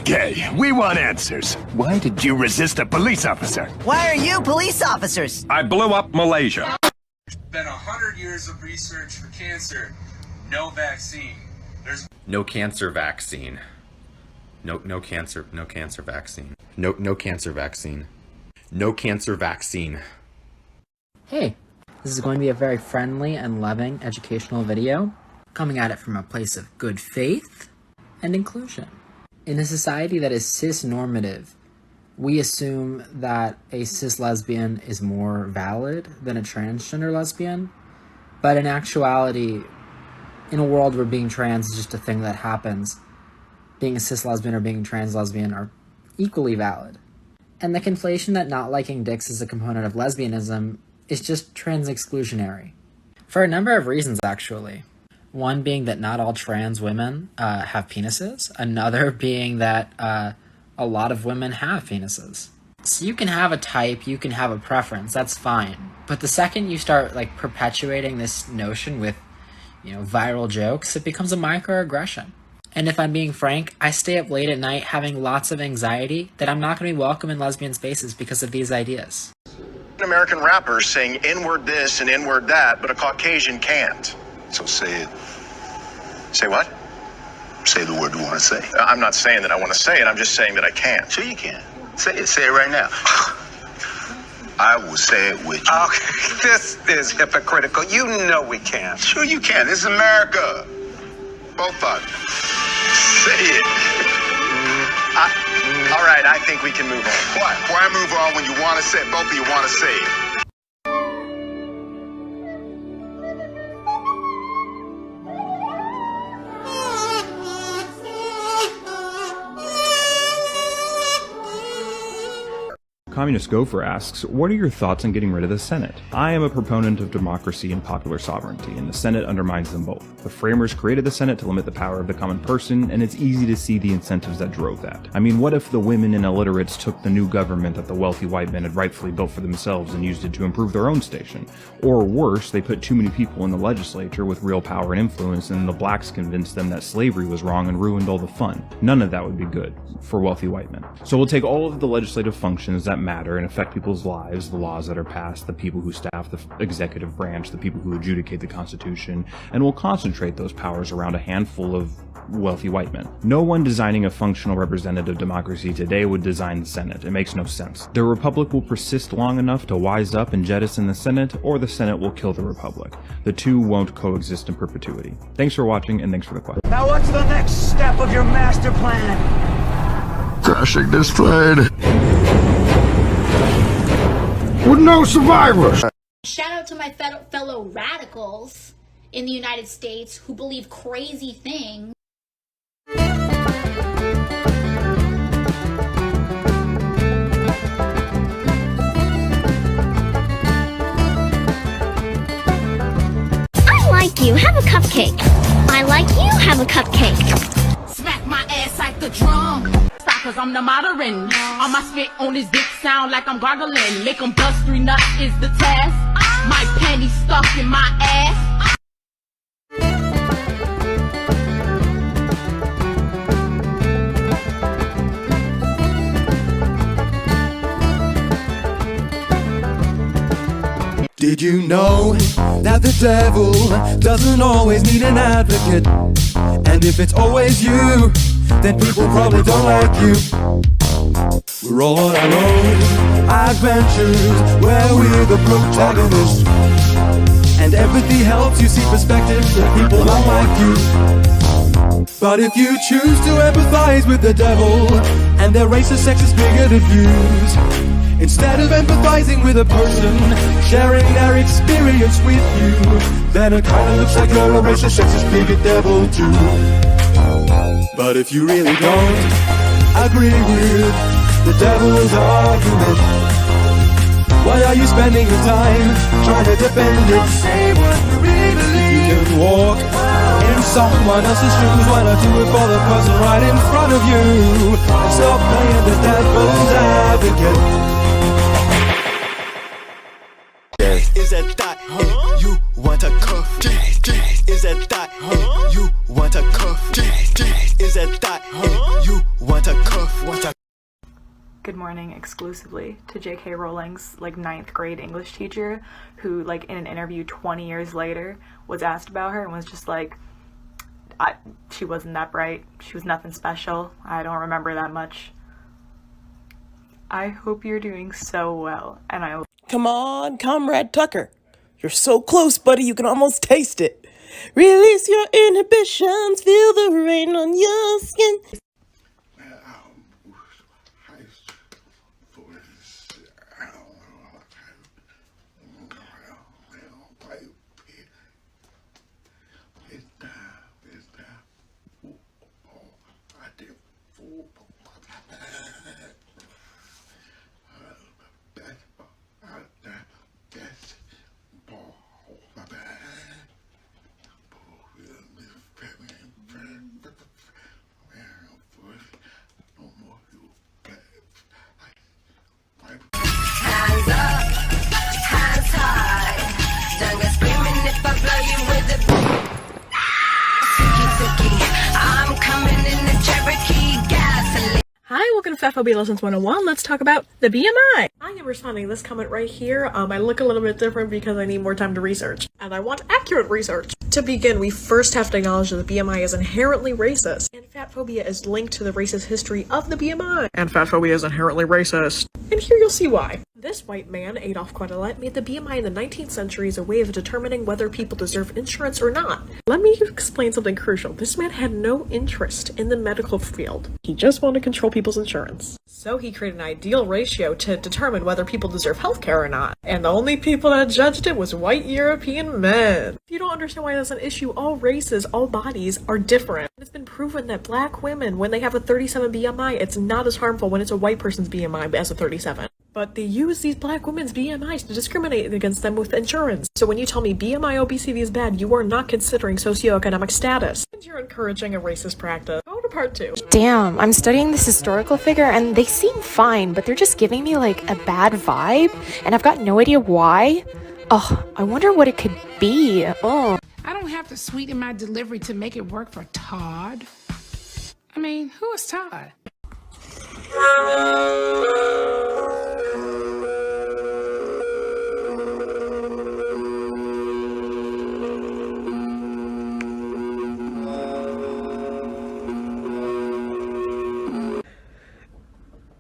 Okay, we want answers. Why did you resist a police officer? Why are you police officers? I blew up Malaysia. There's been 100 years of research for cancer. No vaccine. There's no cancer vaccine. No cancer vaccine. No cancer vaccine. No cancer vaccine. Hey, this is going to be a very friendly and loving educational video, coming at it from a place of good faith and inclusion. In a society that is cis-normative, we assume that a cis lesbian is more valid than a transgender lesbian, but in actuality, in a world where being trans is just a thing that happens, being a cis lesbian or being a trans lesbian are equally valid. And the conflation that not liking dicks is a component of lesbianism is just trans exclusionary. For a number of reasons, actually. One being that not all trans women have penises. Another being that a lot of women have penises. So you can have a type, you can have a preference, that's fine. But the second you start like perpetuating this notion with, viral jokes, it becomes a microaggression. And if I'm being frank, I stay up late at night having lots of anxiety that I'm not going to be welcome in lesbian spaces because of these ideas. American rappers saying N-word this and N-word that, but a Caucasian can't. So say it. Say what? Say the word you want to say. I'm not saying that I want to say it, I'm just saying that I can't. Sure you can. Say it right now. I will say it with you. Okay, this is hypocritical. You know we can't. Sure you can. This is America. Both of you. Say it. All right, I think we can move on. Why move on when you want to say it? Both of you want to say it. Communist Gopher asks, what are your thoughts on getting rid of the Senate? I am a proponent of democracy and popular sovereignty, and the Senate undermines them both. The framers created the Senate to limit the power of the common person, and it's easy to see the incentives that drove that. I mean, what if the women and illiterates took the new government that the wealthy white men had rightfully built for themselves and used it to improve their own station? Or worse, they put too many people in the legislature with real power and influence, and the blacks convinced them that slavery was wrong and ruined all the fun. None of that would be good for wealthy white men. So we'll take all of the legislative functions that matter and affect people's lives, the laws that are passed, the people who staff the executive branch, the people who adjudicate the Constitution, and we'll concentrate those powers around a handful of wealthy white men. No one designing a functional representative democracy today would design the Senate. It makes no sense. The Republic will persist long enough to wise up and jettison the Senate, or the Senate will kill the Republic. The two won't coexist in perpetuity. Thanks for watching, and thanks for the question. Now what's the next step of your master plan? Crashing displayed. With no survivors. Shout out to my fellow radicals in the United States who believe crazy things. I like you, have a cupcake. I like you, have a cupcake. Smack my ass like the drum. Cause I'm the modern. On my spit on his dick sound like I'm gargling. Make him bust 3 nuts is the task. My panties stuck in my ass. Did you know that the devil doesn't always need an advocate? And if it's always you, then people probably don't like you. We're all on our own adventures where we're the protagonists. And empathy helps you see perspectives that people unlike you. But if you choose to empathize with the devil and their racist, sexist, bigoted views, instead of empathizing with a person sharing their experience with you, then it kinda looks like you're a racist, sexist, bigot devil too. But if you really don't agree with the devil's argument, why are you spending your time trying to defend it? Say what you really believe. You can walk in someone else's shoes, why not do it for the person right in front of you? And stop playing the devil's advocate. Is that thought you want a cuff? Is that thought you want a cuff? Is that thought you want what a cuff, what a Good morning exclusively to J.K. Rowling's like 9th grade English teacher who like in an interview 20 years later was asked about her and was just like, she wasn't that bright, she was nothing special, I don't remember that much. I hope you're doing so well, and I... Come on, Comrade Tucker. You're so close, buddy, you can almost taste it. Release your inhibitions, feel the rain on your skin. Hi, welcome to Fat Phobia Lessons 101. Let's talk about the BMI. I am responding to this comment right here. I look a little bit different because I need more time to research. And I want accurate research. To begin, we first have to acknowledge that the BMI is inherently racist. And fat phobia is linked to the racist history of the BMI. And fat phobia is inherently racist. And here you'll see why. This white man, Adolf Quetelet, made the BMI in the 19th century as a way of determining whether people deserve insurance or not. Let me explain something crucial. This man had no interest in the medical field. He just wanted to control people's insurance. So he created an ideal ratio to determine whether people deserve healthcare or not. And the only people that judged it was white European men. If you don't understand why that's an issue, all races, all bodies are different. It's been proven that black women, when they have a 37 BMI, it's not as harmful when it's a white person's BMI as a 37. But they use these black women's BMIs to discriminate against them with insurance. So when you tell me BMI obesity is bad, you are not considering socioeconomic status. And you're encouraging a racist practice. Go to part 2. Damn, I'm studying this historical figure and they seem fine, but they're just giving me like a bad vibe, and I've got no idea why. Oh, I wonder what it could be. Oh. I don't have to sweeten my delivery to make it work for Todd. I mean, who is Todd?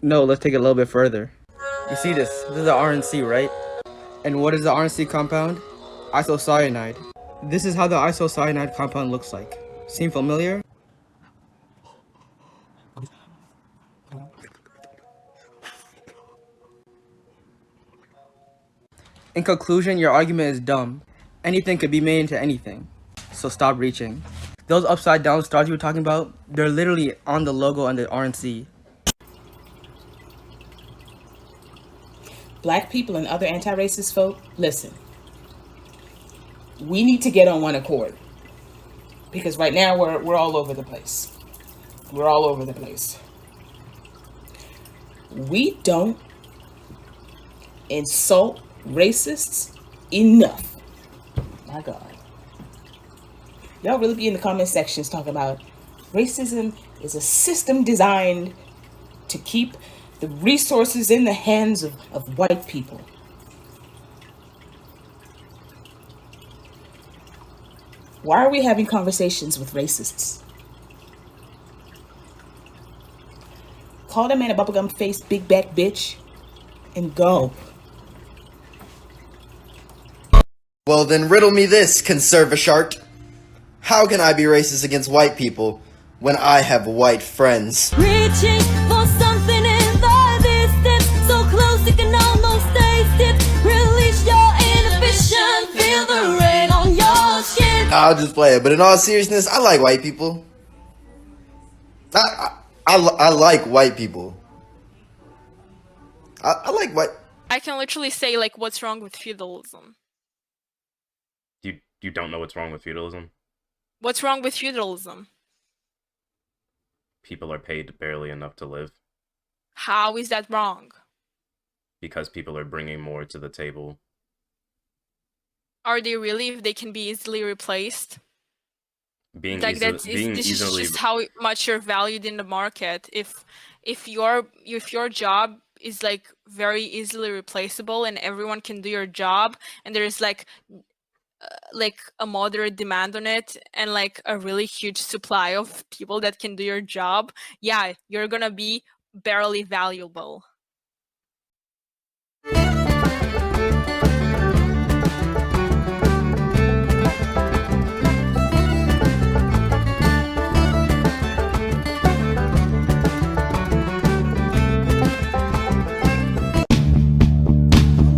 No, let's take it a little bit further. You see this is the RNC, right? And what is the RNC compound? Isocyanide. This is how the isocyanide compound looks like. Seem familiar? In conclusion, your argument is dumb. Anything could be made into anything. So stop reaching. Those upside down stars you were talking about, they're literally on the logo on the RNC. Black people and other anti-racist folk, listen. We need to get on one accord. Because right now we're all over the place. We're all over the place. We don't insult racists enough. My God. Y'all really be in the comment sections talking about racism is a system designed to keep the resources in the hands of white people. Why are we having conversations with racists? Call that man a bubblegum face, big back bitch, and go. Well then riddle me this, conservashart. How can I be racist against white people when I have white friends? Reaching for something in the distance, so close you can almost taste it. Release your inhibition, feel the rain on your skin. I'll just play it, but in all seriousness, I like white people. I like white people. I like white. I can literally say like, what's wrong with feudalism? You don't know what's wrong with feudalism? What's wrong with feudalism? People are paid barely enough to live. How is that wrong? Because people are bringing more to the table. Are they really, if they can be easily replaced? Being Like easily, that's being this is easily, just how much you're valued in the market. If your job is like very easily replaceable and everyone can do your job, and there's like a moderate demand on it and like a really huge supply of people that can do your job, yeah, you're gonna be barely valuable.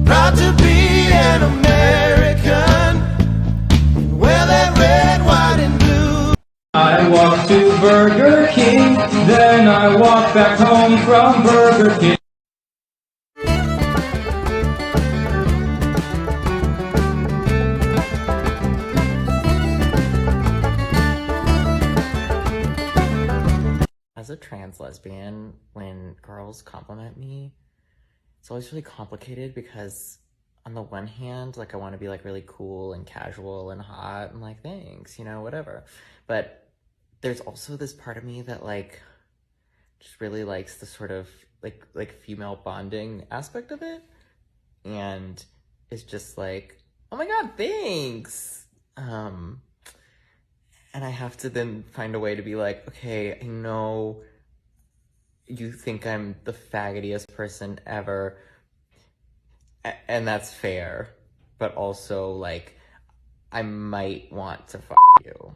Proud to be an American. Wear that red, white, and blue. I walk to Burger King, then I walk back home from Burger King. As a trans lesbian, when girls compliment me, it's always really complicated because on the one hand, like I want to be like really cool and casual and hot and like thanks, you know, whatever. But there's also this part of me that like just really likes the sort of like female bonding aspect of it, and it's just like, oh my god, thanks. And I have to then find a way to be like, okay, I know you think I'm the faggotiest person ever, and that's fair, but also, like, I might want to fuck you.